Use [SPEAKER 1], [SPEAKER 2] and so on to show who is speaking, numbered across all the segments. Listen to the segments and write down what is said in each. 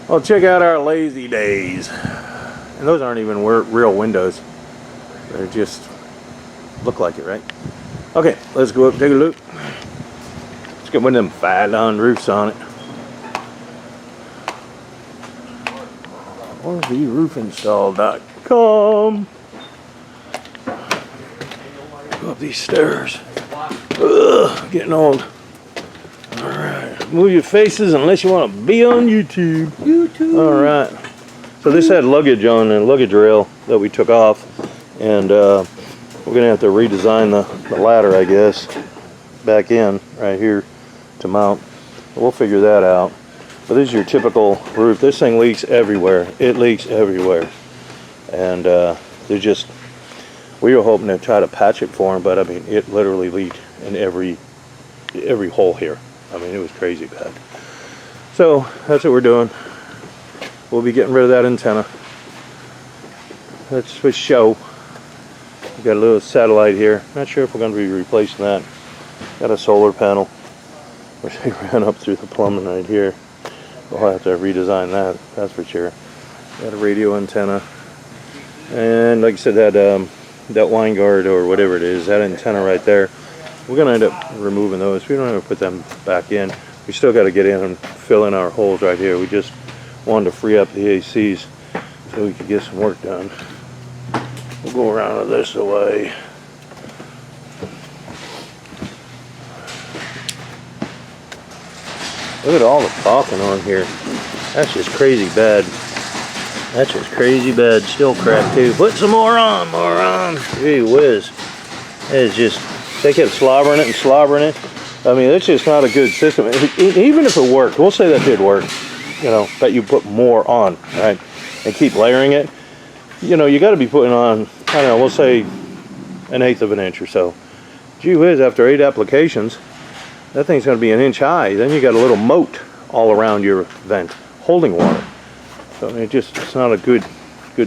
[SPEAKER 1] Well, check out our Lazy Daze. And those aren't even real windows. They just look like it, right? Okay, let's go up and take a look. Let's get one of them 5-ton roofs on it. RVRoofInstall.com. Go up these stairs. Ugh, getting old. Alright, move your faces unless you want to be on YouTube. Alright, so this had luggage on and luggage rail that we took off, and we're going to have to redesign the ladder, I guess, back in right here to mount. We'll figure that out. But this is your typical roof. This thing leaks everywhere. It leaks everywhere. And we were hoping to try to patch it for him, but I mean, it literally leaked in every hole here. I mean, it was crazy bad. So that's what we're doing. We'll be getting rid of that antenna. That's for show. We got a little satellite here. Not sure if we're going to be replacing that. Got a solar panel, which we ran up through the plumbing right here. We'll have to redesign that. That's for sure. Got a radio antenna, and like I said, that line guard or whatever it is, that antenna right there. We're going to end up removing those. We don't have to put them back in. We still got to get in and fill in our holes right here. We just wanted to free up the ACs so we could get some work done. We'll go around this way. Look at all the caulking on here. That's just crazy bad. That's just crazy bad. Still cracked too. Put some more on, Gee whiz. It's just, they kept slobbering it and slobbering it. I mean, it's just not a good system. Even if it worked, we'll say that did work, you know, but you put more on, right? And keep layering it. You know, you got to be putting on, I don't know, we'll say 1/8 of an inch or so. Gee whiz, after 8 applications, that thing's going to be 1 inch high. Then you got a little moat all around your vent holding water. So I mean, it's not a good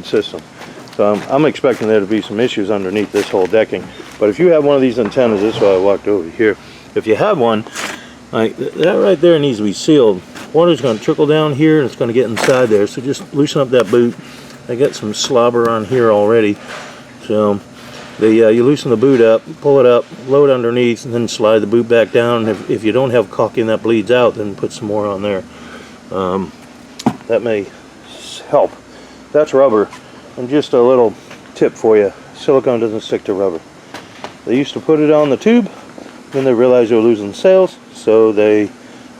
[SPEAKER 1] system. So I'm expecting there to be some issues underneath this whole decking. But if you have one of these antennas, this is why I walked over here. If you have one, like that right there needs to be sealed. Water's going to trickle down here and it's going to get inside there. So just loosen up that boot. I got some slobber on here already. So you loosen the boot up, pull it up, load underneath, and then slide the boot back down. If you don't have caulking that bleeds out, then put some more on there. That may help. That's rubber. And just a little tip for you, silicone doesn't stick to rubber. They used to put it on the tube, then they realized they were losing sales, so they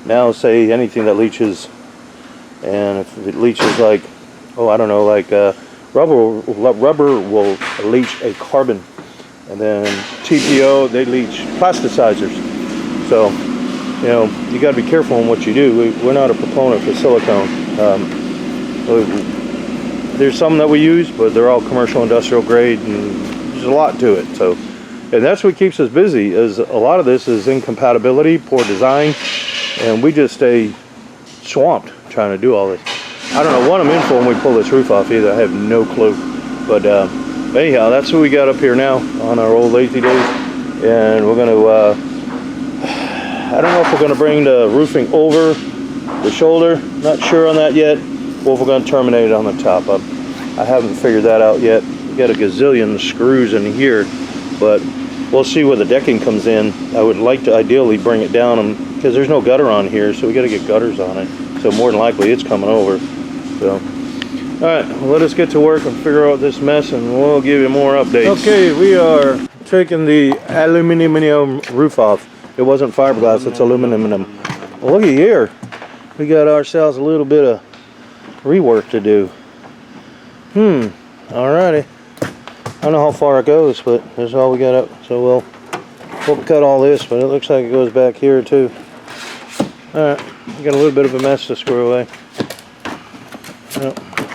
[SPEAKER 1] now say anything that leaches, and if it leaches like, oh, I don't know, like rubber will leach a carbon, and then TPO, they leach plasticizers. So, you know, you got to be careful in what you do. We're not a proponent for silicone. There's some that we use, but they're all commercial industrial grade, and there's a lot to it. So, and that's what keeps us busy, is a lot of this is incompatibility, poor design, and we just stay swamped trying to do all this. I don't know what I'm in for when we pull this roof off either. I have no clue. But anyhow, that's what we got up here now on our old Lazy Daze. And we're going to, I don't know if we're going to bring the roofing over the shoulder. Not sure on that yet. Or if we're going to terminate it on the top. I haven't figured that out yet. We got a gazillion screws in here. But we'll see where the decking comes in. I would like to ideally bring it down because there's no gutter on here. So we got to get gutters on it. So more than likely it's coming over. So, all right, well, let us get to work and figure out this mess, and we'll give you more updates. Okay, we are taking the aluminum roof off. It wasn't fiberglass, it's aluminum. Well, look at here. We got ourselves a little bit of rework to do. Alrighty. I don't know how far it goes, but that's all we got up. So we'll cut all this, but it looks like it goes back here too. All right, we got a little bit of a mess to screw away.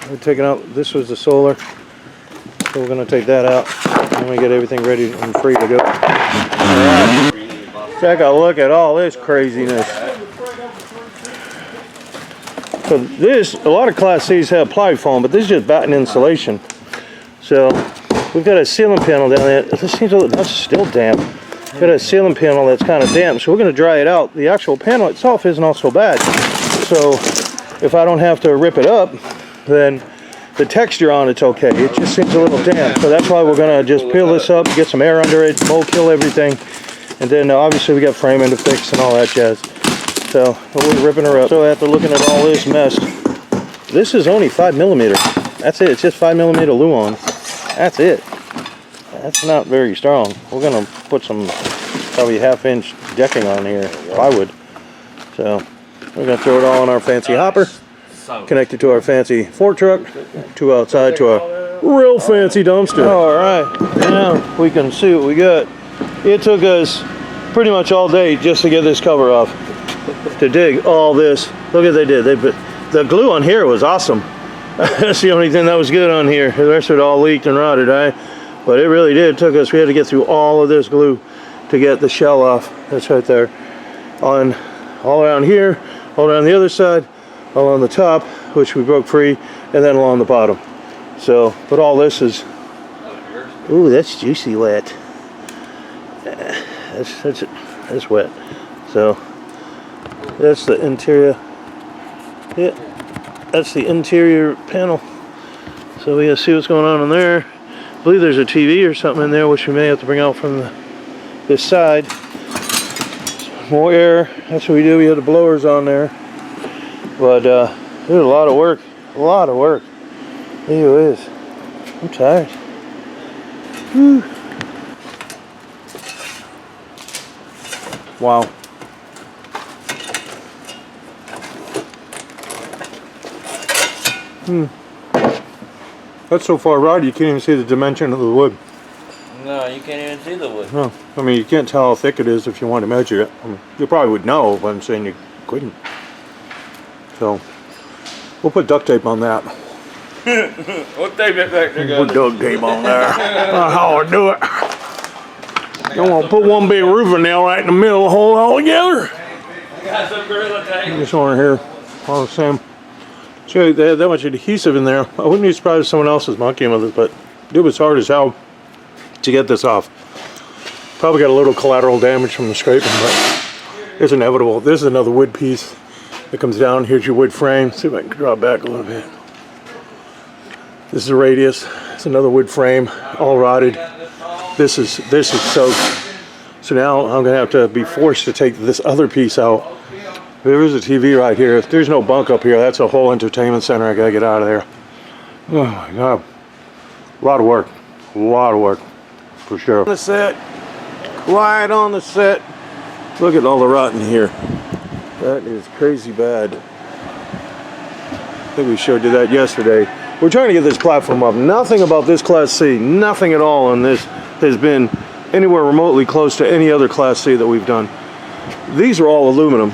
[SPEAKER 1] We're taking out, this was the solar, so we're going to take that out and we get everything ready and free to go. Right. Take a look at all this craziness. So this, a lot of Class C's have ply foam, but this is just batten insulation. So we've got a ceiling panel down there. This seems a little, that's still damp. We've got a ceiling panel that's kind of damp, so we're going to dry it out. The actual panel itself isn't all so bad. So if I don't have to rip it up, then the texture on it's okay. It just seems a little damp. So that's why we're gonna just peel this up, get some air under it, mold kill everything. And then obviously we got framing to fix and all that jazz. So we're ripping her up. So after looking at all this mess, this is only 5mm. That's it, it's just 5mm Luan. That's it. That's not very strong. We're gonna put some probably 1/2 inch decking on here, plywood. So we're gonna throw it all in our fancy hopper, connected to our fancy fork truck, to outside to a real fancy dumpster. All right, now we can see what we got. It took us pretty much all day just to get this cover off, to dig all this. Look what they did. They put the glue on here was awesome. That's the only thing that was good on here. The rest of it all leaked and rotted, right? But it really did. It took us. We had to get through all of this glue to get the shell off. That's right there. On all around here, all around the other side, all on the top, which we broke free, and then along the bottom. So, but all this is. Ooh, that's juicy wet. That's wet. So that's the interior. Yeah, that's the interior panel. So we gotta see what's going on in there. I believe there's a TV or something in there, which we may have to bring out from this side. More air. That's what we do. We had the blowers on there. But there's a lot of work. A lot of work. It is. I'm tired. Whew. Wow. That's so far rotted you can't even see the dimension of the wood.
[SPEAKER 2] No, you can't even see the wood.
[SPEAKER 1] No, I mean you can't tell how thick it is if you want to measure it. I mean, you probably would know, but I'm saying you couldn't. So we'll put duct tape on that.
[SPEAKER 2] We'll tape it back together.
[SPEAKER 1] Put duct tape on there. That's how I do it. You want to put one big roofing nail right in the middle, hold it all together.
[SPEAKER 2] I got some Gorilla Tape.
[SPEAKER 1] This one here, all the same. See, they had that much adhesive in there. I wouldn't be surprised if someone else was monkeying with it, but it was hard as hell to get this off. Probably got a little collateral damage from the scraping, but it's inevitable. This is another wood piece that comes down. Here's your wood frame. See if I can draw it back a little bit. This is a radius. It's another wood frame, all rotted. This is soaked. So now I'm gonna have to be forced to take this other piece out. There is a TV right here. If there's no bunk up here, that's a whole entertainment center. I gotta get out of there. Oh my God. A lot of work. A lot of work. For sure. On the set. Quiet on the set. Look at all the rot in here. That is crazy bad. I think we showed you that yesterday. We're trying to get this platform up. Nothing about this Class C, nothing at all on this has been anywhere remotely close to any other Class C that we've done. These are all aluminum.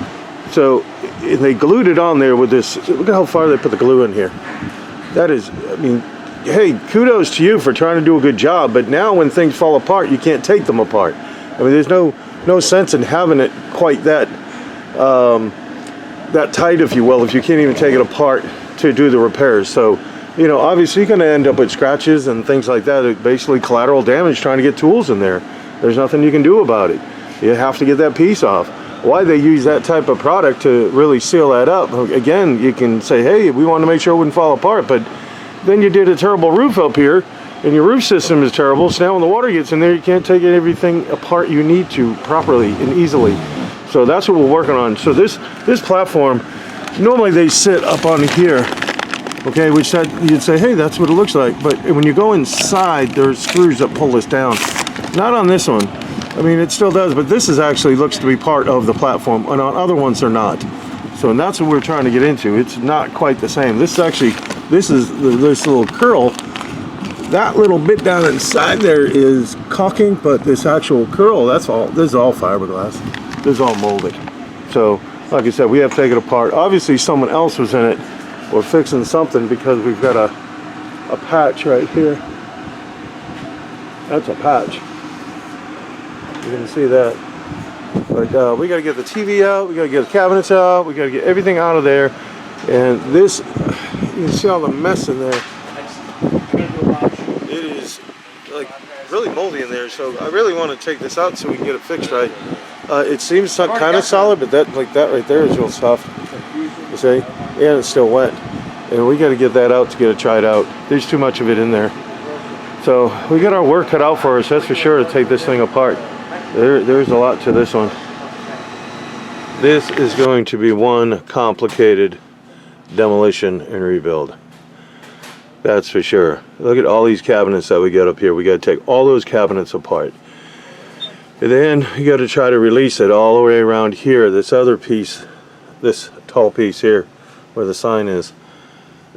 [SPEAKER 1] So they glued it on there with this. Look at how far they put the glue in here. That is, I mean, hey, kudos to you for trying to do a good job. But now when things fall apart, you can't take them apart. I mean, there's no sense in having it quite that that tight, if you will, if you can't even take it apart to do the repairs. So, you know, obviously you're going to end up with scratches and things like that. It's basically collateral damage trying to get tools in there. There's nothing you can do about it. You have to get that piece off. Why they use that type of product to really seal that up. Again, you can say, hey, we want to make sure it wouldn't fall apart, but then you did a terrible roof up here and your roof system is terrible. So now when the water gets in there, you can't take everything apart you need to properly and easily. So that's what we're working on. So this platform, normally they sit up on here, okay, which that you'd say, hey, that's what it looks like. But when you go inside, there's screws that pull this down. Not on this one. I mean, it still does, but this is actually looks to be part of the platform, and on other ones they're not. So, and that's what we're trying to get into. It's not quite the same. This is actually, this little curl. That little bit down inside there is caulking, but this actual curl, that's all. This is all fiberglass. This is all molded. So, like I said, we have to take it apart. Obviously, someone else was in it or fixing something because we've got a patch right here. That's a patch. You can see that. But we got to get the TV out, we got to get the cabinets out, we got to get everything out of there. And this, you can see all the mess in there. It is like really moldy in there, so I really want to take this out so we can get it fixed right. It seems kind of solid, but that right there is real soft. You see? and it's still wet. And we got to get that out to get it tried out. There's too much of it in there. So we got our work cut out for us, that's for sure, to take this thing apart. There's a lot to this one. This is going to be one complicated demolition and rebuild. That's for sure. Look at all these cabinets that we got up here. We got to take all those cabinets apart. And then you got to try to release it all the way around here. This other piece, this tall piece here, where the sign is,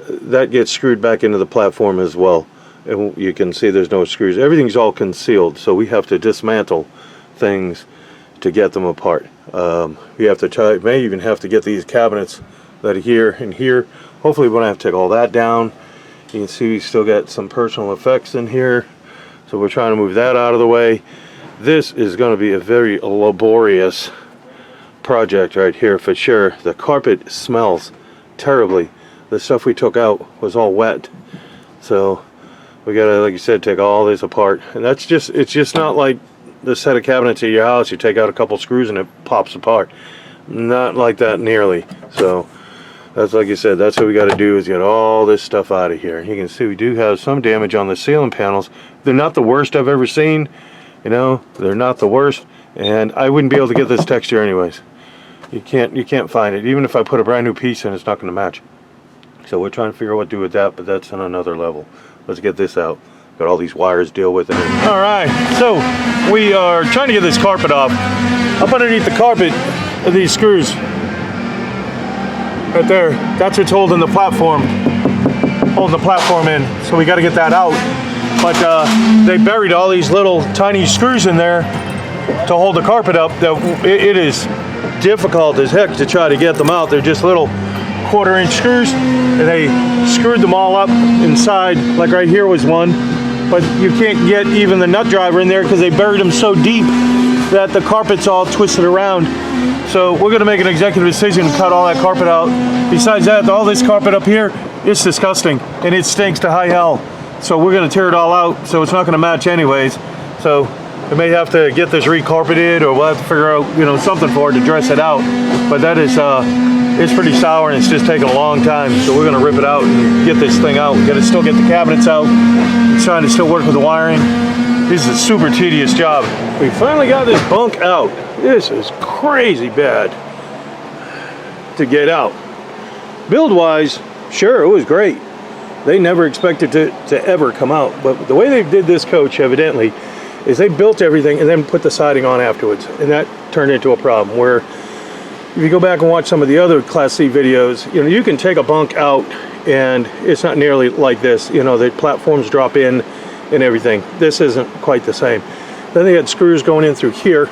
[SPEAKER 1] that gets screwed back into the platform as well. And you can see there's no screws. Everything's all concealed, so we have to dismantle things to get them apart. We have to try, may even have to get these cabinets that are here and here. Hopefully we won't have to take all that down. You can see we still got some personal effects in here, so we're trying to move that out of the way. This is going to be a very laborious project right here for sure. The carpet smells terribly. The stuff we took out was all wet, so we gotta, like you said, take all this apart. And that's just, it's just not like the set of cabinets at your house. You take out a couple screws and it pops apart. Not like that nearly. So that's, like you said, that's what we got to do, is get all this stuff out of here. You can see we do have some damage on the ceiling panels. They're not the worst I've ever seen. You know, they're not the worst, and I wouldn't be able to get this texture anyways. You can't find it. Even if I put a brand new piece in, it's not going to match. So we're trying to figure out what to do with that, but that's on another level. Let's get this out. Got all these wires to deal with it. All right, so we are trying to get this carpet off. Up underneath the carpet are these screws. Right there, that's what's holding the platform in. So we got to get that out. But they buried all these little tiny screws in there to hold the carpet up. It is difficult as heck to try to get them out. They're just little 1/4-inch screws, and they screwed them all up inside. Like right here was one, but you can't get even the nut driver in there because they buried them so deep that the carpet's all twisted around. So we're going to make an executive decision to cut all that carpet out. Besides that, all this carpet up here, it's disgusting and it stinks to high hell. So we're going to tear it all out, so it's not going to match anyways. So we may have to get this recarpeted, or we'll have to figure out, you know, something for it to dress it out. But that is, it's pretty sour and it's just taking a long time. So we're going to rip it out and get this thing out. We got to still get the cabinets out. I'm trying to still work with the wiring. This is a super tedious job. We finally got this bunk out. This is crazy bad to get out. Build-wise, sure, it was great. They never expected to ever come out. But the way they did this coach, evidently, is they built everything and then put the siding on afterwards. And that turned into a problem where, if you go back and watch some of the other Class C videos, you know, you can take a bunk out and it's not nearly like this. You know, the platforms drop in and everything. This isn't quite the same. Then they had screws going in through here.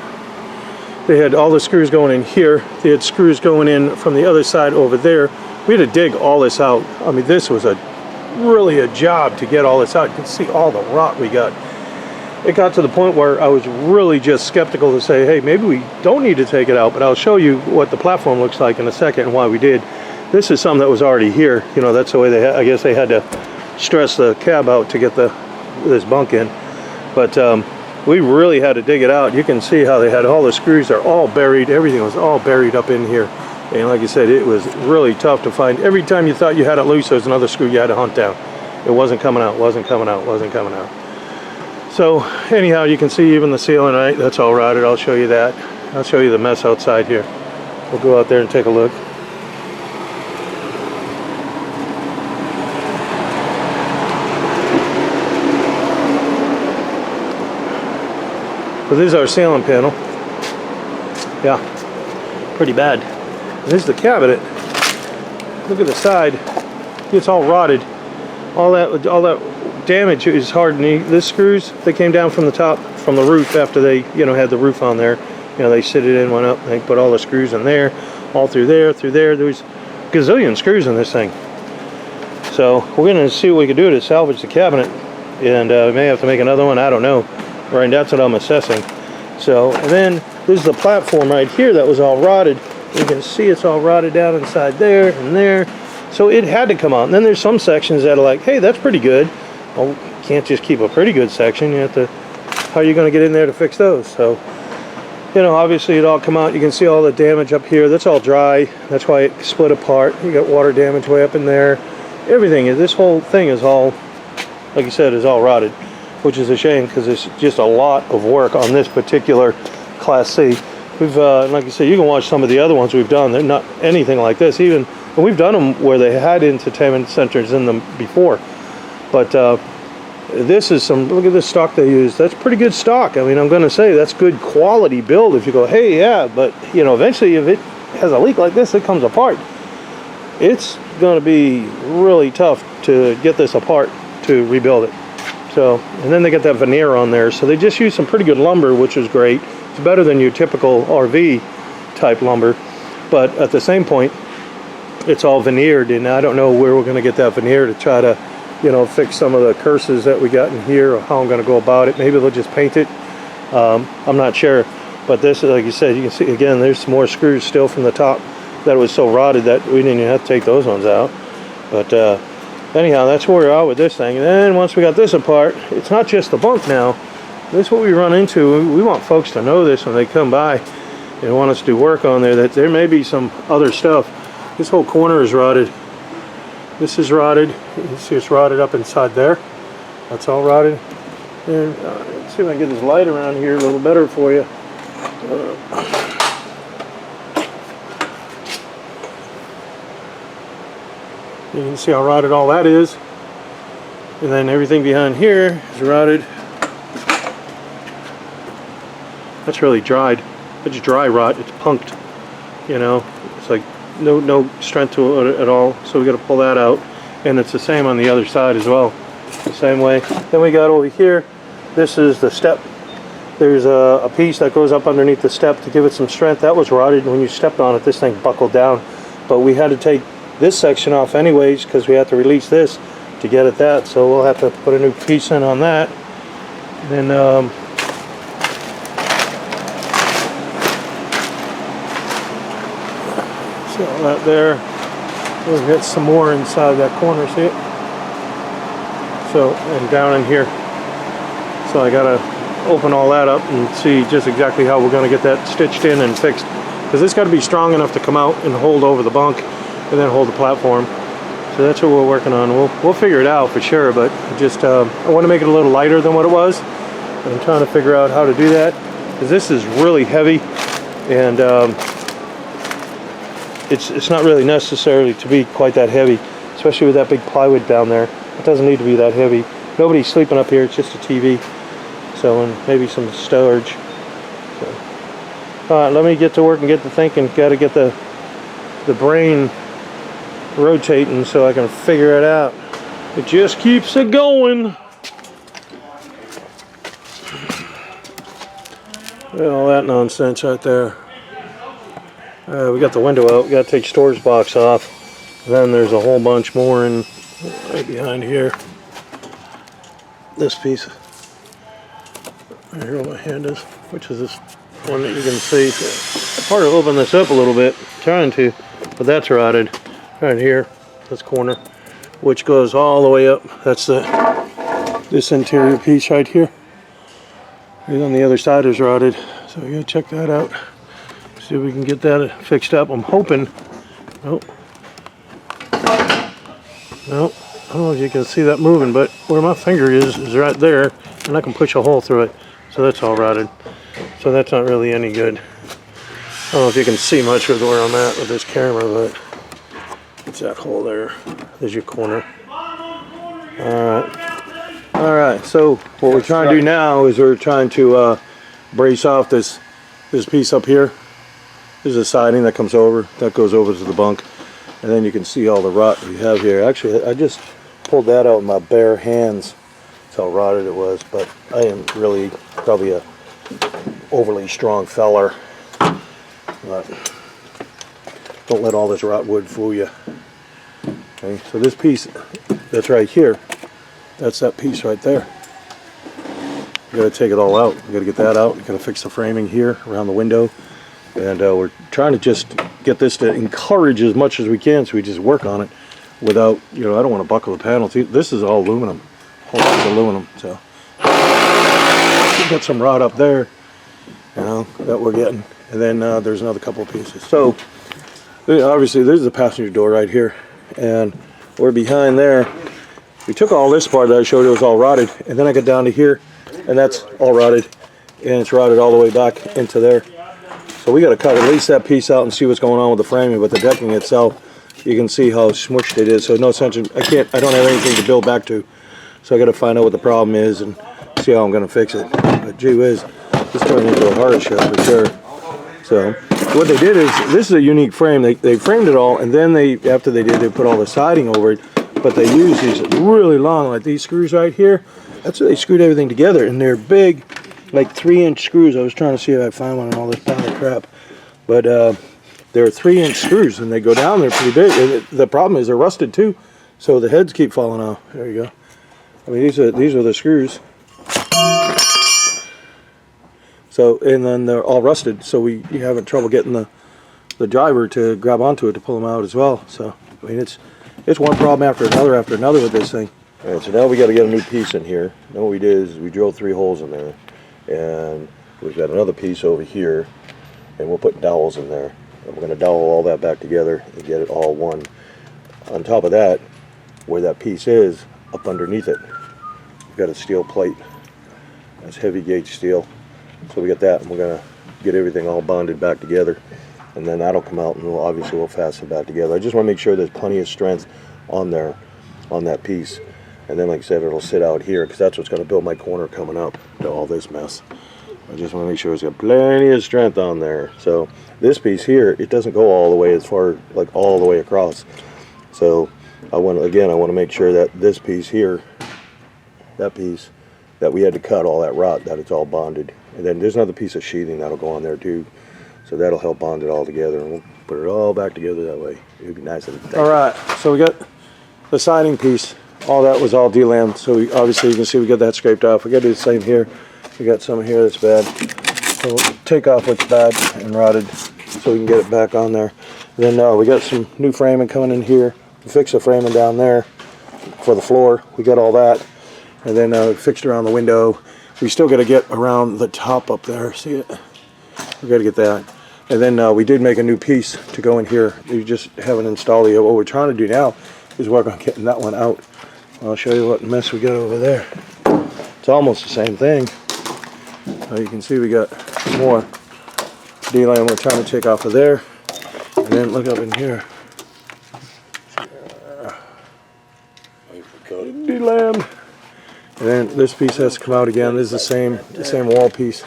[SPEAKER 1] They had all the screws going in here. They had screws going in from the other side over there. We had to dig all this out. I mean, this was really a job to get all this out. You can see all the rot we got. It got to the point where I was really just skeptical to say, hey, maybe we don't need to take it out, but I'll show you what the platform looks like in a second and why we did. This is something that was already here. You know, that's the way they I guess they had to stress the cab out to get this bunk in. But we really had to dig it out. You can see how they had all the screws are all buried. Everything was all buried up in here. And like I said, it was really tough to find. Every time you thought you had it loose, there was another screw you had to hunt down. It wasn't coming out, wasn't coming out, wasn't coming out. So anyhow, you can see even the ceiling, right? That's all rotted. I'll show you that. I'll show you the mess outside here. We'll go out there and take a look. So this is our ceiling panel. Yeah, pretty bad. This is the cabinet. Look at the side. It's all rotted. All that damage is hardening. These screws, they came down from the top, from the roof after they, you know, had the roof on there. You know, they sit it in, went up, they put all the screws in there, all through there, through there. There's a gazillion screws in this thing. So we're gonna see what we can do to salvage the cabinet, and we may have to make another one. I don't know. Right, that's what I'm assessing. So, and then this is the platform right here that was all rotted. You can see it's all rotted down inside there and there. So it had to come out. And then there's some sections that are like, hey, that's pretty good. Well, you can't just keep a pretty good section. You have to, how are you going to get in there to fix those? So you know, obviously it all come out. You can see all the damage up here. That's all dry. That's why it split apart. You got water damage way up in there. Everything, this whole thing is all, like you said, is all rotted, which is a shame because it's just a lot of work on this particular Class C. We've, like you said, you can watch some of the other ones we've done. They're not anything like this. Even, and we've done them where they had entertainment centers in them before. But this is some, look at the stock they use. That's pretty good stock. I mean, I'm going to say that's good quality build if you go, hey, yeah, but, you know, eventually if it has a leak like this, it comes apart. It's going to be really tough to get this apart to rebuild it. So, and then they get that veneer on there. So they just use some pretty good lumber, which is great. It's better than your typical RV type lumber, but at the same point, it's all veneered, and I don't know where we're going to get that veneer to try to, you know, fix some of the curses that we got in here, or how I'm going to go about it. Maybe they'll just paint it. I'm not sure, but this, like you said, you can see again. There's some more screws still from the top that was so rotted that we didn't even have to take those ones out. But anyhow, that's where we're at with this thing. And then once we got this apart, it's not just the bunk now. This is what we run into. We want folks to know this when they come by and want us to do work on there, that there may be some other stuff. This whole corner is rotted. This is rotted. You can see it's rotted up inside there. That's all rotted. And let's see if I can get this light around here a little better for you. You can see how rotted all that is. And then everything behind here is rotted. That's really dried. It's dry rot. It's punked. You know, it's like no strength to it at all. So we got to pull that out. And it's the same on the other side as well. The same way. Then we got over here. This is the step. There's a piece that goes up underneath the step to give it some strength. That was rotted. When you stepped on it, this thing buckled down. But we had to take this section off anyways because we had to release this to get at that. So we'll have to put a new piece in on that. And then see all that there. We'll get some more inside that corner, see it? So, and down in here. So I gotta open all that up and see just exactly how we're gonna get that stitched in and fixed. Because it's gotta be strong enough to come out and hold over the bunk and then hold the platform. So that's what we're working on. We'll figure it out for sure, but just I want to make it a little lighter than what it was. I'm trying to figure out how to do that because this is really heavy, and it's not really necessarily to be quite that heavy, especially with that big plywood down there. It doesn't need to be that heavy. Nobody's sleeping up here. It's just a TV. So, and maybe some storage. So, all right, let me get to work and get to thinking. Got to get the brain rotating so I can figure it out. It just keeps it going. All that nonsense right there. We got the window out. We got to take storage box off. Then there's a whole bunch more in right behind here. This piece. Right here where my hand is, which is this one that you can see. It's hard to open this up a little bit. Trying to, but that's rotted. Right here, this corner, which goes all the way up. That's this interior piece right here. And on the other side is rotted, so we gotta check that out. See if we can get that fixed up. I'm hoping. Nope. Nope. I don't know if you can see that moving, but where my finger is right there, and I can push a hole through it. So that's all rotted. So that's not really any good. I don't know if you can see much with where I'm at with this camera, but it's that hole there. There's your corner. All right. So what we're trying to do now is we're trying to brace off this piece up here. There's a siding that comes over, that goes over to the bunk, and then you can see all the rot we have here. Actually, I just pulled that out with my bare hands. That's how rotted it was. But I am really probably a overly strong feller. But don't let all this rot wood fool you. Okay, so this piece that's right here, that's that piece right there. You gotta take it all out. You gotta get that out. You gotta fix the framing here around the window. And we're trying to just get this to encourage as much as we can, so we just work on it without, you know, I don't want to buckle the panel. This is all aluminum, whole bunch of aluminum. So got some rot up there. you know, that we're getting. And then there's another couple of pieces. So obviously there's the passenger door right here, and we're behind there. We took all this part that I showed you was all rotted, and then I got down to here, and that's all rotted, and it's rotted all the way back into there. So we got to cut at least that piece out and see what's going on with the framing. But the decking itself, you can see how smushed it is. So no sense in, I don't have anything to build back to. So I got to find out what the problem is and see how I'm going to fix it. But gee whiz, this turned into a horror show for sure. So what they did is, this is a unique frame. They framed it all, and then after they put all the siding over it. But they use these really long, like these screws right here. That's where they screwed everything together, and they're big, like 3-inch screws. I was trying to see if I find one in all this pile of crap, but they're 3-inch screws, and they go down there pretty big. And the problem is they're rusted too, so the heads keep falling off. There you go. I mean, these are the screws. So, and then they're all rusted, so you're having trouble getting the driver to grab onto it to pull them out as well. So, I mean, it's one problem after another with this thing. All right, so now we got to get a new piece in here. Now what we did is we drilled 3 holes in there, and we've got another piece over here, and we'll put dowels in there. And we're going to dowel all that back together and get it all one. On top of that, where that piece is, up underneath it, we've got a steel plate. That's heavy gauge steel. So we got that, and we're going to get everything all bonded back together. And then that'll come out, and we'll fasten it back together. I just want to make sure there's plenty of strength on there, on that piece. And then, like I said, it'll sit out here, because that's what's going to build my corner coming up to all this mess. I just want to make sure it's got plenty of strength on there. So this piece here, it doesn't go all the way as far, like all the way across. So I want to make sure that this piece here, that piece, that we had to cut all that rot, that it's all bonded. And then there's another piece of sheathing that'll go on there too. So that'll help bond it all together, and we'll put it all back together that way. It'll be nice and thick. All right, so we got the siding piece. All that was all delamed. So obviously you can see we got that scraped off. We got to do the same here. We got some here that's bad. So we'll take off what's bad and rotted so we can get it back on there. And then we got some new framing coming in here. We fixed the framing down there for the floor. We got all that. And then we fixed around the window. We still got to get around the top up there. See it? We got to get that. And then we did make a new piece to go in here. We just haven't installed it yet. What we're trying to do now is work on getting that one out. I'll show you what mess we got over there. It's almost the same thing. You can see we got more D-line we're trying to take off of there. And then look up in here. D-lam. And then this piece has to come out again. This is the same wall piece.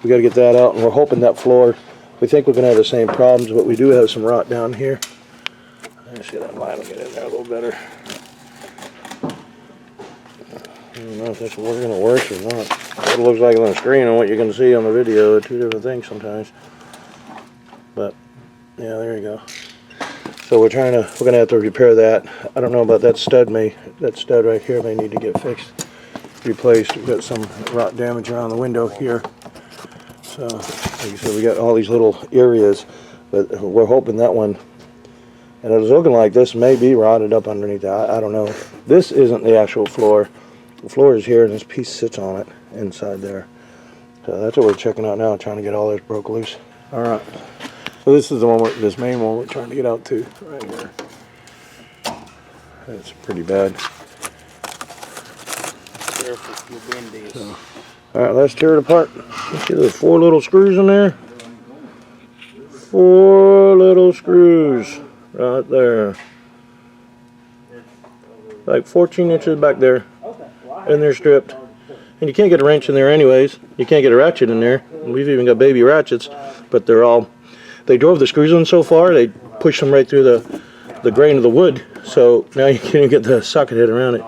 [SPEAKER 1] We got to get that out, and we're hoping that floor, we think we're going to have the same problems, but we do have some rot down here. Let's see, that line will get in there a little better. I don't know if that's going to work or not. What it looks like on the screen and what you can see on the video are two different things sometimes. But yeah, there you go. So we're going to have to repair that. I don't know about that stud. That stud right here may need to get fixed, replaced. We've got some rot damage around the window here. So like I said, we got all these little areas, but we're hoping that one. And it was looking like this may be rotted up underneath that. I don't know. This isn't the actual floor. The floor is here, and this piece sits on it inside there. So that's what we're checking out now, trying to get all this broke loose. All right. So this is the one, this main one we're trying to get out to, right here. That's pretty bad. So, all right, let's tear it apart. Let's see, there's 4 little screws in there. 4 little screws right there. Like 14 inches back there. And they're stripped. And you can't get a wrench in there anyways. You can't get a ratchet in there. We've even got baby ratchets, but they drove the screws in so far, they pushed them right through the grain of the wood. So now you can't even get the socket head around it.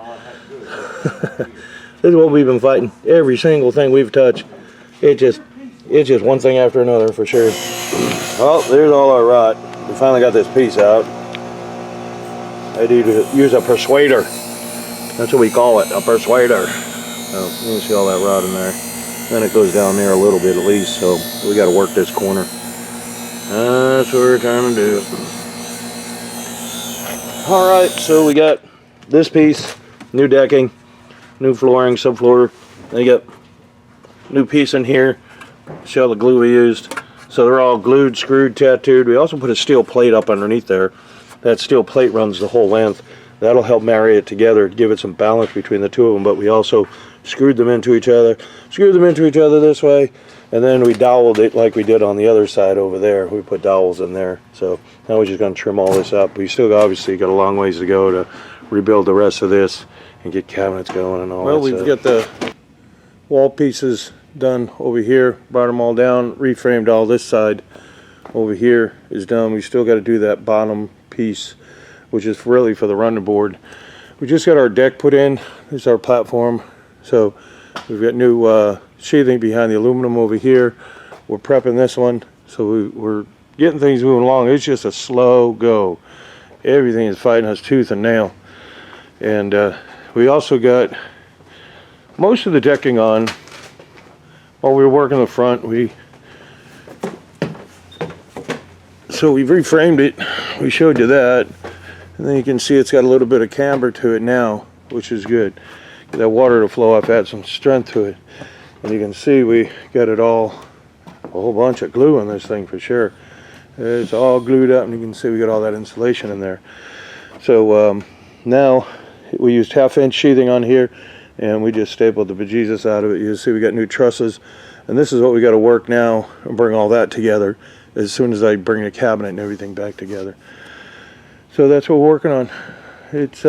[SPEAKER 1] This is what we've been fighting. Every single thing we've touched, it's just one thing after another for sure. Well, there's all our rot. We finally got this piece out. I need to use a persuader. That's what we call it, a persuader. So you can see all that rot in there. Then it goes down there a little bit at least, so we got to work this corner. That's what we're trying to do. Alright, so we got this piece, new decking, new flooring, subfloor. Then you got new piece in here. See all the glue we used? So they're all glued, screwed, tattooed. We also put a steel plate up underneath there. That steel plate runs the whole length. That'll help marry it together, give it some balance between the two of them. But we also screwed them into each other this way, and then we doweled it like we did on the other side over there. We put dowels in there. So now we're just going to trim all this up. We still obviously got a long ways to go to rebuild the rest of this and get cabinets going and all that. Well, we've got the wall pieces done over here, brought them all down, reframed all this side over here is done. We still got to do that bottom piece, which is really for the running board. We just got our deck put in. This is our platform. So we've got new sheathing behind the aluminum over here. We're prepping this one, so we're getting things moving along. It's just a slow go. Everything is fighting us tooth and nail. And we also got most of the decking on. While we were working the front, so we've reframed it. We showed you that, and then you can see it's got a little bit of camber to it now, which is good. Get that water to flow off, add some strength to it. And you can see we got it all, a whole bunch of glue on this thing for sure. It's all glued up, and you can see we got all that insulation in there. So now we used 1/2-inch sheathing on here, and we just stapled the bejesus out of it. You see we got new trusses, and this is what we got to work now and bring all that together as soon as I bring the cabinet and everything back together. So that's what we're working on. It's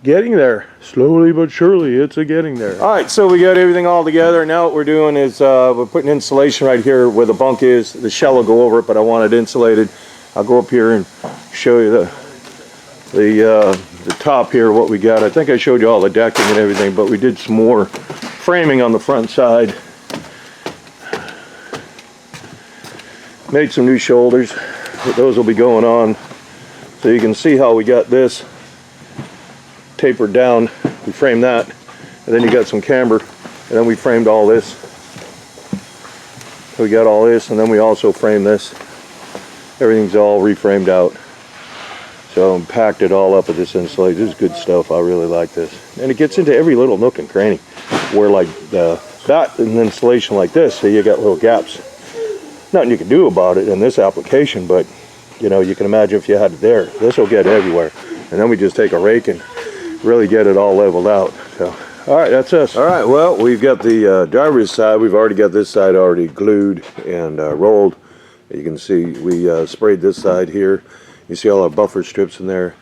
[SPEAKER 1] getting there, slowly but surely. It's getting there. All right, so we got everything all together. Now what we're doing is we're putting insulation right here where the bunk is. The shell will go over it, but I want it insulated. I'll go up here and show you the top here, what we got. I think I showed you all the decking and everything, but we did some more framing on the front side. Made some new shoulders. Those will be going on. So you can see how we got this tapered down. We framed that, and then you got some camber, and then we framed all this. So we got all this, and then we also framed this. Everything's all reframed out. So packed it all up with this insulation. This is good stuff. I really like this, and it gets into every little nook and cranny. Where like that an insulation like this, so you got little gaps. Nothing you can do about it in this application, but you know, you can imagine if you had it there. This will get everywhere, and then we just take a rake and really get it all leveled out. So, all right, that's us. All right, well, we've got the driver's side. We've already got this side already glued and rolled. You can see we sprayed this side here. You see all our buffer strips in there.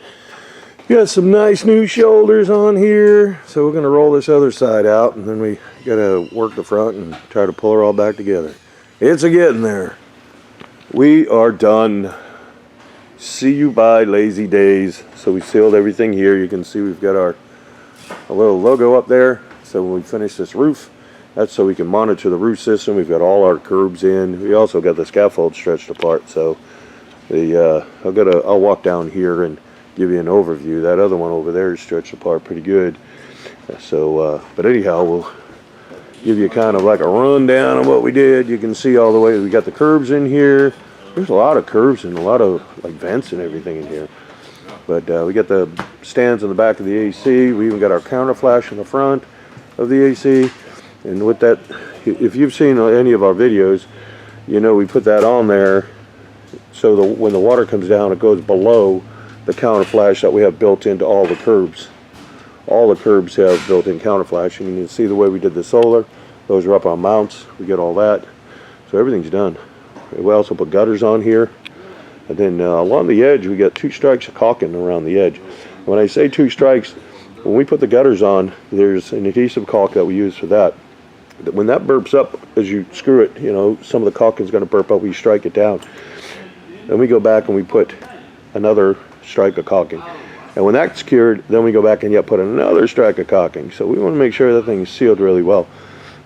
[SPEAKER 1] Got some nice new shoulders on here. So we're going to roll this other side out, and then we got to work the front and try to pull her all back together. It's getting there. We are done. See you by Lazy Daze. So we sealed everything here. You can see we've got our little logo up there. So when we finish this roof, that's so we can monitor the roof system. We've got all our curbs in. We also got the scaffold stretched apart. So I'll walk down here and give you an overview. That other one over there is stretched apart pretty good. So, but anyhow, we'll give you kind of like a rundown of what we did. You can see all the way. We got the curbs in here. There's a lot of curves and a lot of like vents and everything in here. But we got the stands in the back of the AC. We even got our counter flash in the front of the AC. And with that, if you've seen any of our videos, you know we put that on there so when the water comes down, it goes below the counter flash that we have built into all the curbs. All the curbs have built-in counter flash, and you can see the way we did the solar. Those are up on mounts. We get all that. So everything's done. We also put gutters on here. And then along the edge, we got 2 strikes of caulking around the edge. When I say 2 strikes, when we put the gutters on, there's an adhesive caulk that we use for that. When that burps up, as you screw it, you know, some of the caulking is going to burp up. We strike it down. Then we go back and we put another strike of caulking. And when that's cured, then we go back and yet put another strike of caulking. So we want to make sure that thing is sealed really well.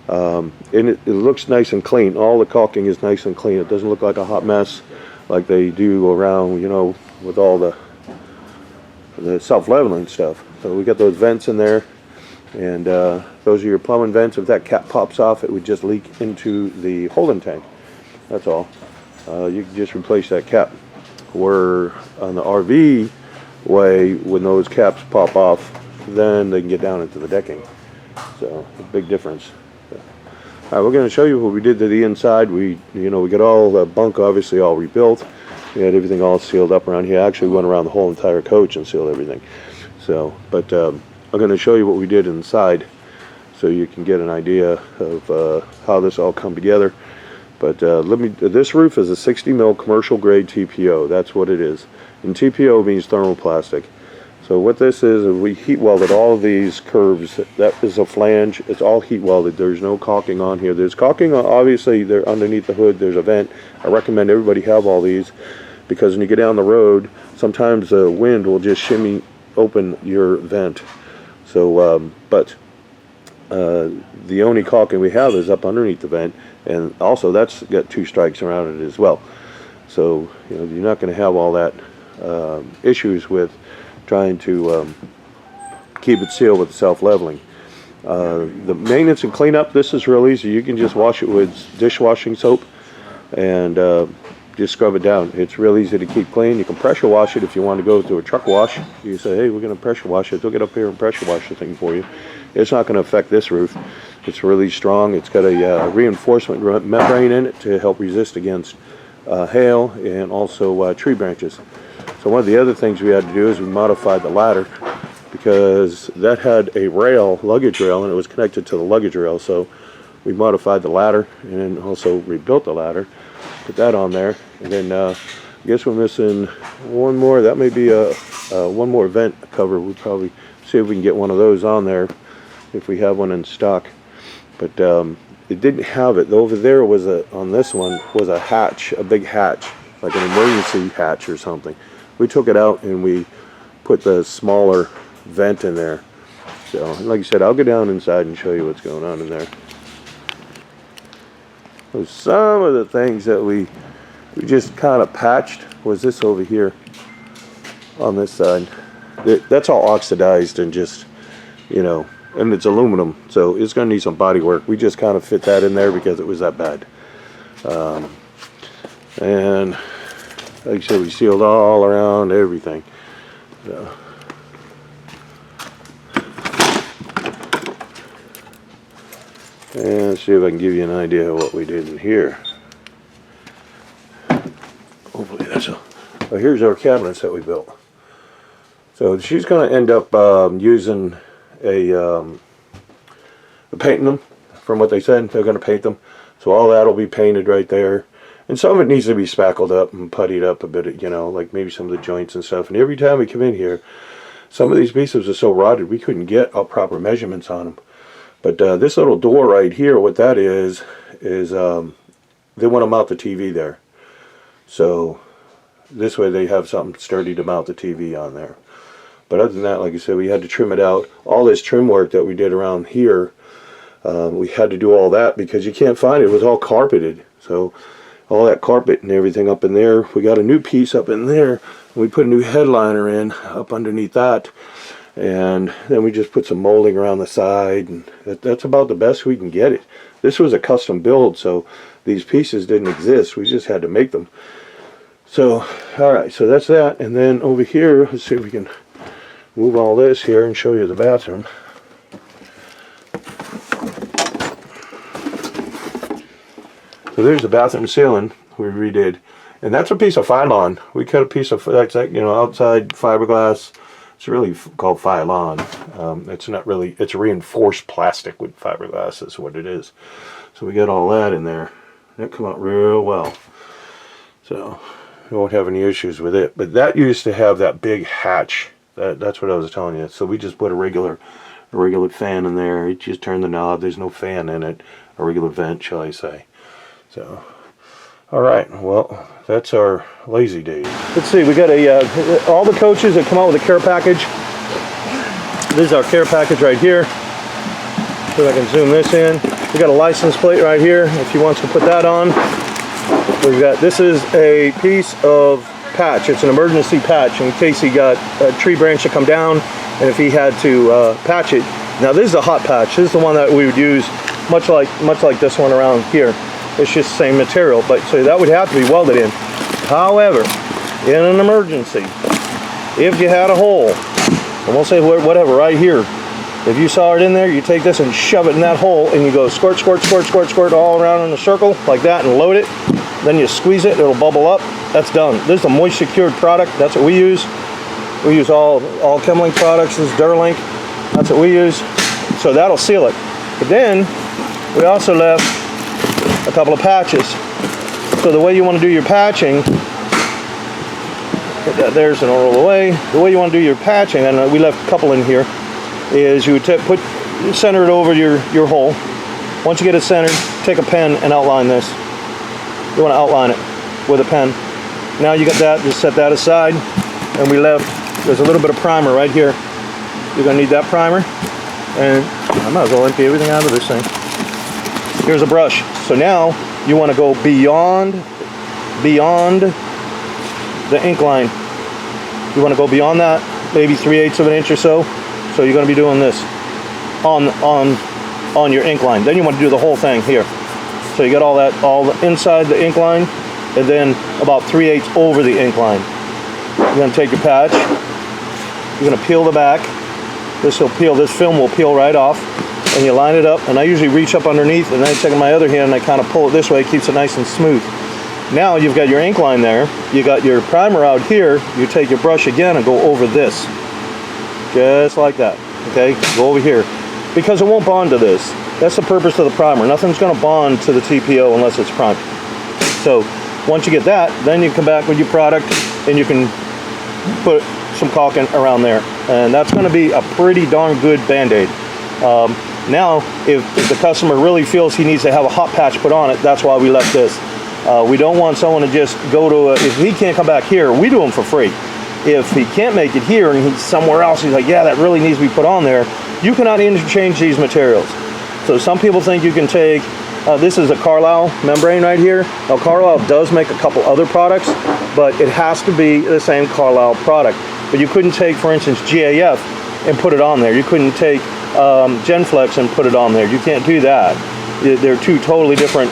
[SPEAKER 1] And it looks nice and clean. All the caulking is nice and clean. It doesn't look like a hot mess like they do around, you know, with all the self-leveling stuff. So we got those vents in there. And those are your plumbing vents. If that cap pops off, it would just leak into the holding tank. That's all. You can just replace that cap. Where on the RV way, when those caps pop off, then they can get down into the decking. So a big difference. Alright, we're going to show you what we did to the inside. We got all the bunk obviously all rebuilt. We had everything all sealed up around here. Actually, we went around the whole entire coach and sealed everything. So, but I'm going to show you what we did inside, so you can get an idea of how this all come together. But this roof is a 60 mil commercial grade TPO. That's what it is. And TPO means thermoplastic. So what this is we heat welded all of these curves. That is a flange. It's all heat welded. There's no caulking on here. There's caulking obviously there underneath the hood. There's a vent. I recommend everybody have all these, because when you get down the road, sometimes the wind will just shimmy open your vent. So the only caulking we have is up underneath the vent, and also that's got 2 strikes around it as well. So you're not going to have all that issues with trying to keep it sealed with self-leveling. The maintenance and cleanup, this is real easy. You can just wash it with dishwashing soap and just scrub it down. It's real easy to keep clean. You can pressure wash it if you want to go through a truck wash. You say, hey, we're going to pressure wash it. They'll get up here and pressure wash the thing for you. It's not going to affect this roof. It's really strong. It's got a reinforcement membrane in it to help resist against hail and also tree branches. So one of the other things we had to do is we modified the ladder, because that had a rail, luggage rail, and it was connected to the luggage rail. So we modified the ladder and then also rebuilt the ladder, put that on there, and then I guess we're missing one more. That may be one more vent cover. We'll probably see if we can get one of those on there if we have one in stock. But it didn't have it. Over there was on this one was a hatch, a big hatch, like an emergency hatch or something. We took it out and we put the smaller vent in there. So, like I said, I'll go down inside and show you what's going on in there. So some of the things that we just kind of patched was this over here on this side. That's all oxidized and just, and it's aluminum, so it's going to need some body work. We just kind of fit that in there because it was that bad. And like I said, we sealed all around everything. So. And see if I can give you an idea of what we did in here. Hopefully that's here's our cabinets that we built. So she's going to end up using painting them. From what they said, they're going to paint them. So all that will be painted right there. And some of it needs to be spackled up and puttied up a bit, like maybe some of the joints and stuff. And every time we come in here, some of these pieces are so rotted we couldn't get proper measurements on them. But this little door right here, what that is they want to mount the TV there. So this way they have something sturdy to mount the TV on there. But other than that, like I said, we had to trim it out. All this trim work that we did around here, we had to do all that because you can't find it. It was all carpeted. So all that carpet and everything up in there, we got a new piece up in there. And we put a new headliner in up underneath that. And then we just put some molding around the side. And that's about the best we can get it. This was a custom build, so these pieces didn't exist. We just had to make them. So, alright, so that's that. And then over here, let's see if we can move all this here and show you the bathroom. So there's the bathroom ceiling we redid, and that's a piece of Phylon. We cut a piece of that's like outside fiberglass. It's really called Phylon. It's not really. It's reinforced plastic with fiberglass. Is what it is. So we got all that in there. That come out real well. So we won't have any issues with it. But that used to have that big hatch. That's what I was telling you. So we just put a regular fan in there. You just turn the knob. There's no fan in it. A regular vent, shall I say. So, alright, well, that's our Lazy Daze. Let's see, we got all the coaches that come out with a care package. This is our care package right here. See if I can zoom this in. We got a license plate right here if he wants to put that on. This is a piece of patch. It's an emergency patch in case he got a tree branch to come down and if he had to patch it. Now this is a hot patch. This is the one that we would use much like this one around here. It's just the same material, but so that would have to be welded in. However, in an emergency, if you had a hole, and we'll say whatever right here, If you saw it in there, you take this and shove it in that hole, and you go squirt, squirt, squirt, squirt, squirt all around in a circle like that, and load it. Then you squeeze it, it'll bubble up. That's done. This is a moisture cured product. That's what we use. We use all Chemlink products. This is Duralink. That's what we use. So that'll seal it. But then we also left a couple of patches. So the way you want to do your patching, there's an roll away. The way you want to do your patching, and we left a couple in here, is you would center it over your hole. Once you get it centered, take a pen and outline this. You want to outline it with a pen. Now you got that, just set that aside. And we left, there's a little bit of primer right here. You're going to need that primer. And I might as well empty everything out of this thing. Here's a brush. So now you want to go beyond the ink line. You want to go beyond that, maybe 3/8 of an inch or so. So you're going to be doing this on your ink line. Then you want to do the whole thing here. So you got all the inside the ink line, and then about 3/8 over the ink line. You're going to take your patch. You're going to peel the back. This film will peel right off, and you line it up. And I usually reach up underneath, and then I take my other hand and I kind of pull it this way. It keeps it nice and smooth. Now you've got your ink line there. You got your primer out here. You take your brush again and go over this, just like that. Okay, go over here, because it won't bond to this. That's the purpose of the primer. Nothing's going to bond to the TPO unless it's primed. So once you get that, then you come back with your product, and you can put some caulking around there, and that's going to be a pretty darn good band-aid. Now if the customer really feels he needs to have a hot patch put on it, that's why we left this. We don't want someone to just go to if he can't come back here, we do them for free. If he can't make it here and he's somewhere else, he's like, yeah, that really needs to be put on there, you cannot interchange these materials. So some people think you can take this is a Carlisle membrane right here. Now Carlisle does make a couple other products, but it has to be the same Carlisle product. But you couldn't take, for instance, GAF and put it on there. You couldn't take Genflex and put it on there. You can't do that. They're two totally different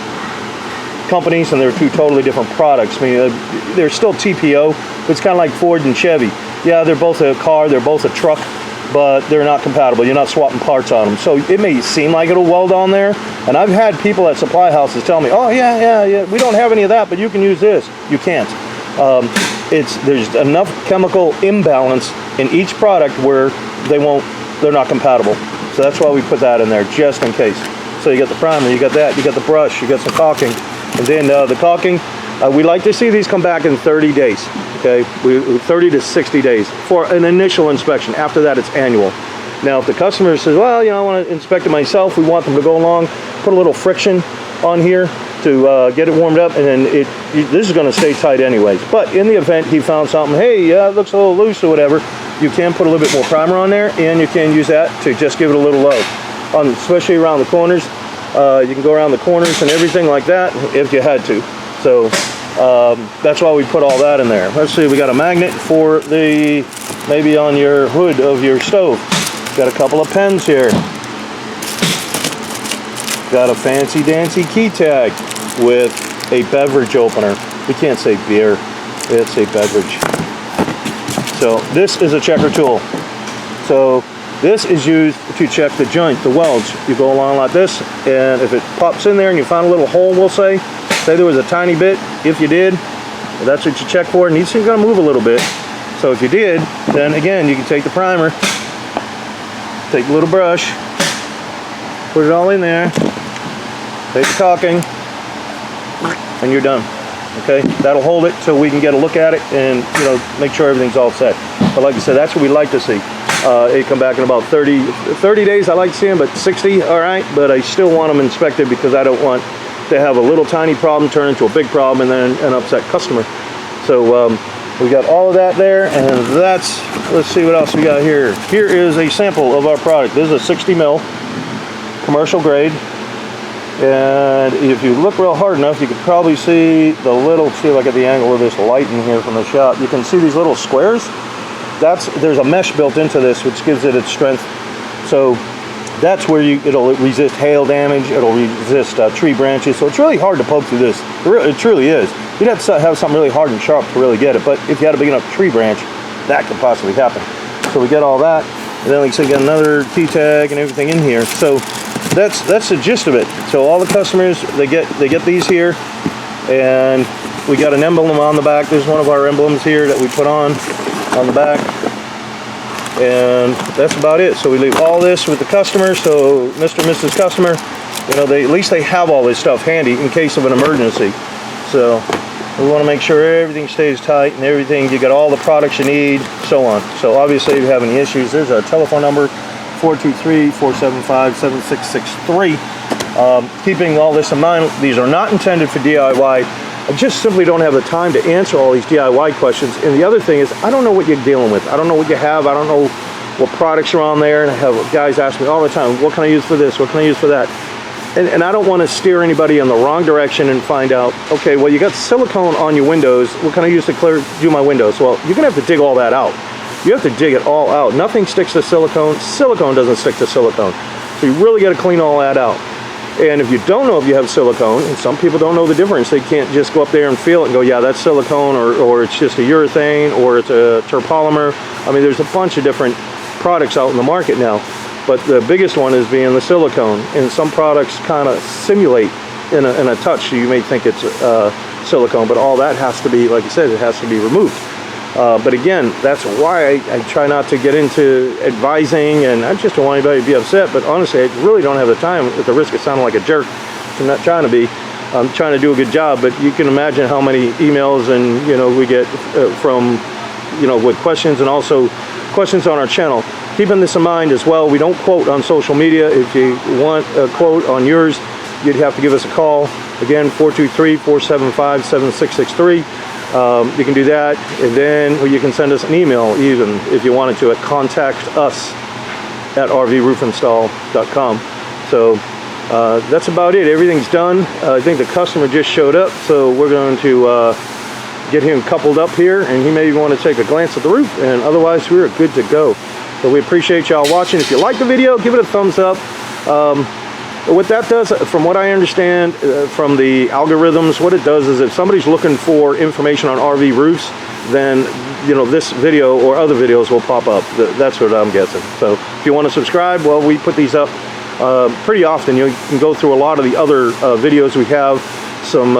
[SPEAKER 1] companies, and they're two totally different products. I mean, they're still TPO, but it's kind of like Ford and Chevy. Yeah, they're both a car, they're both a truck, but they're not compatible. You're not swapping parts on them. So it may seem like it'll weld on there, and I've had people at supply houses tell me, oh yeah, we don't have any of that, but you can use this. You can't. There's enough chemical imbalance in each product where they're not compatible. So that's why we put that in there, just in case. So you got the primer, you got that, you got the brush, you got some caulking. And then the caulking, we like to see these come back in 30 days, okay? 30 to 60 days for an initial inspection. After that, it's annual. Now, if the customer says, well, I want to inspect it myself, we want them to go along, put a little friction on here to get it warmed up, and then this is going to stay tight anyways. But in the event he found something, hey, it looks a little loose or whatever, you can put a little bit more primer on there, and you can use that to just give it a little love, especially around the corners. You can go around the corners and everything like that if you had to. So that's why we put all that in there. Let's see, we got a magnet for maybe on your hood of your stove. Got a couple of pens here. Got a fancy dancy key tag with a beverage opener. We can't say beer, it's a beverage. So this is a checker tool. So this is used to check the joint, the welds. You go along like this, and if it pops in there and you find a little hole, we'll say there was a tiny bit, if you did, that's what you check for. And these things are gonna move a little bit. So if you did, then again, you can take the primer, take a little brush, put it all in there, take the caulking, and you're done. Okay, that'll hold it so we can get a look at it and make sure everything's all set. But like I said, that's what we like to see. It come back in about 30 days. I like to see them, but 60, all right. But I still want them inspected because I don't want to have a little tiny problem turn into a big problem and then an upset customer. So we got all of that there, and let's see what else we got here. Here is a sample of our product. This is a 60 mil commercial grade. And if you look real hard enough, you could probably see the little, see if I get the angle of this light in here from the shop. You can see these little squares. There's a mesh built into this, which gives it its strength. So that's where it'll resist hail damage. It'll resist tree branches. So it's really hard to poke through this. It truly is. You'd have to have something really hard and sharp to really get it. But if you had a big enough tree branch, that could possibly happen. So we get all that. And then like I said, got another T-tag and everything in here. So that's the gist of it. So all the customers, they get these here, and we got an emblem on the back. There's one of our emblems here that we put on the back, and that's about it. So we leave all this with the customer. So Mr. and Mrs. Customer, you know, at least they have all this stuff handy in case of an emergency. So we want to make sure everything stays tight and everything, you got all the products you need, so on. So obviously if you have any issues, there's a telephone number, 423-475-7663. Keeping all this in mind, these are not intended for DIY. I just simply don't have the time to answer all these DIY questions. And the other thing is, I don't know what you're dealing with. I don't know what you have. I don't know what products are on there. And I have guys ask me all the time, what can I use for this? What can I use for that? And I don't want to steer anybody in the wrong direction and find out, okay, well, you got silicone on your windows. What can I use to do my windows? Well, you're going to have to dig all that out. You have to dig it all out. Nothing sticks to silicone. Silicone doesn't stick to silicone. So you really got to clean all that out. And if you don't know if you have silicone, and some people don't know the difference, they can't just go up there and feel it and go, yeah, that's silicone, or it's just a urethane, or it's a terpolymer. I mean, there's a bunch of different products out in the market now. But the biggest one is being the silicone, and some products kind of simulate in a touch. So you may think it's silicone, but all that has to be, like I said, it has to be removed. But again, that's why I try not to get into advising, and I just don't want anybody to be upset. But honestly, I really don't have the time, at the risk of sounding like a jerk. I'm not trying to be. I'm trying to do a good job, but you can imagine how many emails and we get from with questions, and also questions on our channel. Keeping this in mind as well, we don't quote on social media. If you want a quote on yours, you'd have to give us a call. Again, 423-475-7663. You can do that, and then you can send us an email even if you wanted to at contactus@rvroofinstall.com. So that's about it. Everything's done. I think the customer just showed up, so we're going to get him coupled up here, and he may even want to take a glance at the roof, and otherwise we're good to go. So we appreciate y'all watching. If you like the video, give it a thumbs up. What that does, from what I understand from the algorithms, what it does is if somebody's looking for information on RV roofs, then this video or other videos will pop up. That's what I'm guessing. So if you want to subscribe, well, we put these up pretty often. You can go through a lot of the other videos we have. I'm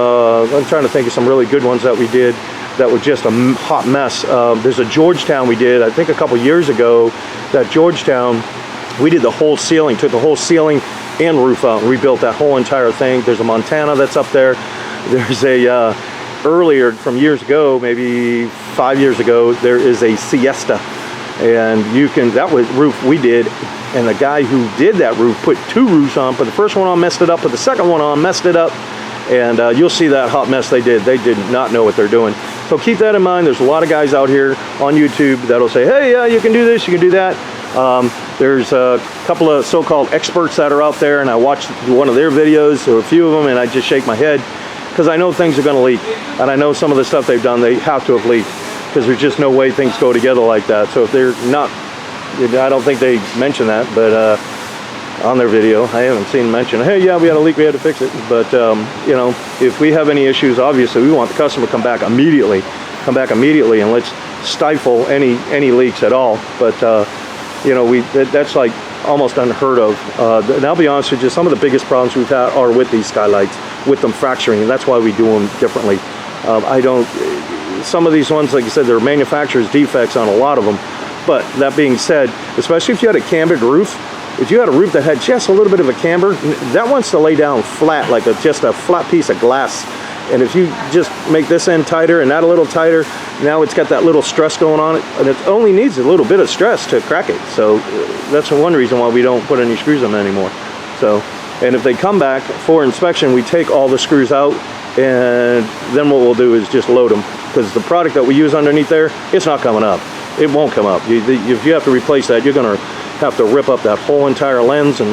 [SPEAKER 1] trying to think of some really good ones that we did that were just a hot mess. There's a Georgetown we did, I think a couple years ago. That Georgetown, we did the whole ceiling, took the whole ceiling and roof out and rebuilt that whole entire thing. There's a Montana that's up there. There's a, earlier from years ago, maybe 5 years ago, there is a Siesta. And that was roof we did. And the guy who did that roof put 2 roofs on, put the first one on, messed it up, put the second one on, messed it up. And you'll see that hot mess they did. They did not know what they're doing. So keep that in mind. There's a lot of guys out here on YouTube that'll say, hey, yeah, you can do this, you can do that. There's a couple of so-called experts that are out there, and I watched one of their videos, or a few of them, and I just shake my head because I know things are going to leak. And I know some of the stuff they've done, they have to have leaked, because there's just no way things go together like that. So if they're not, I don't think they mention that, but on their video, I haven't seen them mention, hey, yeah, we had a leak, we had to fix it. But if we have any issues, obviously we want the customer to come back immediately, and let's stifle any leaks at all. But that's like almost unheard of. And I'll be honest with you, some of the biggest problems we've had are with these skylights, with them fracturing, and that's why we do them differently. Some of these ones, like I said, they're manufacturer's defects on a lot of them. But that being said, especially if you had a cambered roof, if you had a roof that had just a little bit of a camber, that wants to lay down flat, like just a flat piece of glass. And if you just make this end tighter and that a little tighter, now it's got that little stress going on it, and it only needs a little bit of stress to crack it. So that's one reason why we don't put any screws in them anymore. So, and if they come back for inspection, we take all the screws out, and then what we'll do is just load them, because the product that we use underneath there, it's not coming up. It won't come up. If you have to replace that, you're going to have to rip up that whole entire lens, and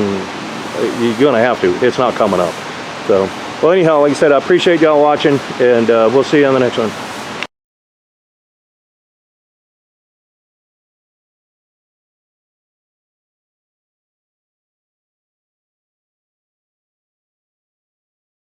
[SPEAKER 1] you're going to have to. It's not coming up. So, well, anyhow, like I said, I appreciate y'all watching, and we'll see you on the next one.